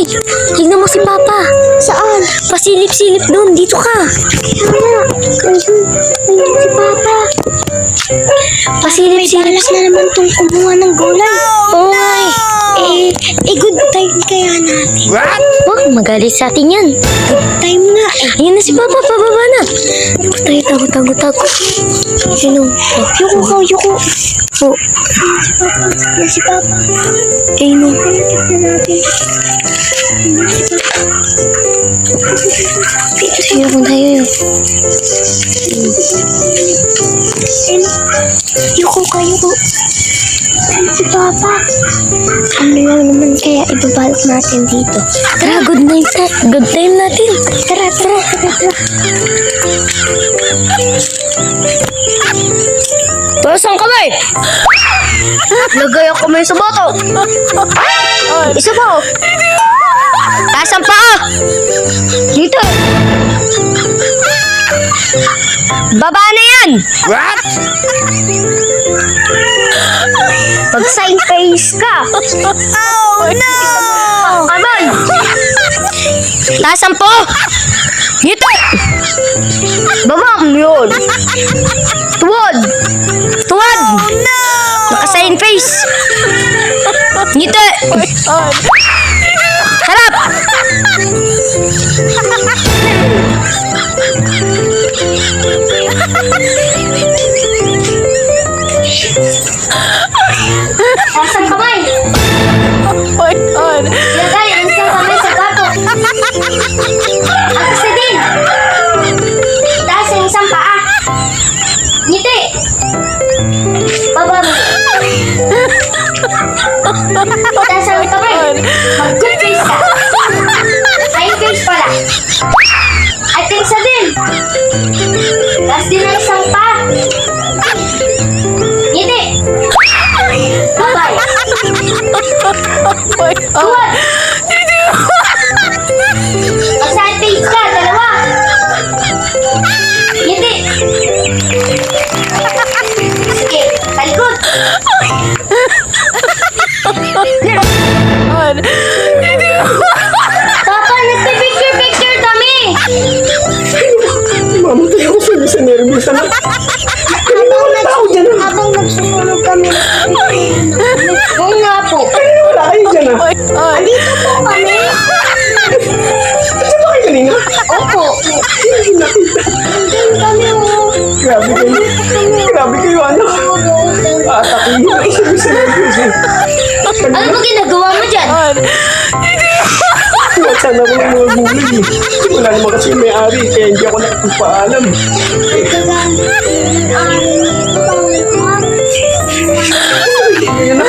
Ay, tignan mo si Papa. Saan? Pasilip-silip doon. Dito ka. Ayun si Papa. Pasilip-silip. Balas na naman tong kumuha ng gulay. Oo nga eh. Good time kaya natin. What? Oh, magalit sa atin yan. Good time nga eh. Ayun na si Papa. Pababa na. Tayo, tago. Sino? Yuko ka, yuko. Oh, Yan si Papa. ayun o. Tignan natin. Sino kung tayo yun? Yuko ka, yuko. Si Papa. Ano lang naman kaya ibabalot natin dito. Tara, good time natin. Tara. Taas ang kamay! Lagay ang kamay sa bato. Isa pa oh. Taas ang paa. Dito. Baba na yan. What? Pag sign face ka. Oh no! Come on. Taas ang paa. Dito. Baba mo yun. Tuwad. Oh no! Naka-sign face. Dito. Harap. Taas ang kamay. Lagay ang isang kamay sa bato. Ang isa din. Taas ang isang paa. Ngiti. Baba mo. Taas ang kamay. Mag-good face ka. Sign face pala. At isa din. Taas din ang isang paa. Ngiti. Bye-bye. Tuwad. Mag-sign face ka. Dalawa. Ngiti. Sige, talikod. Papa, nagpipicture kami. Mamatay ako sa nervous. Habang nagsusunog kami. Oo nga po. Wala kayo dyan ah. Andito po kami. Saan ba kayo kanina? Opo. Andito kami oh. Grabe kayo anak. Atakin mo ako sa nervous eh. Ano ba ginagawa mo dyan? Sana ako ng mga gulay eh. Wala naman kasi may-ari kaya hindi ako nakapagpaalam. Ayan na.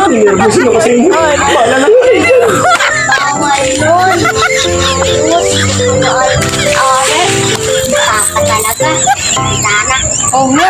Nervous na kasi mo. Bala na nga eh. Bawal yun. Ate, baka talaga. Tana. Oo nga.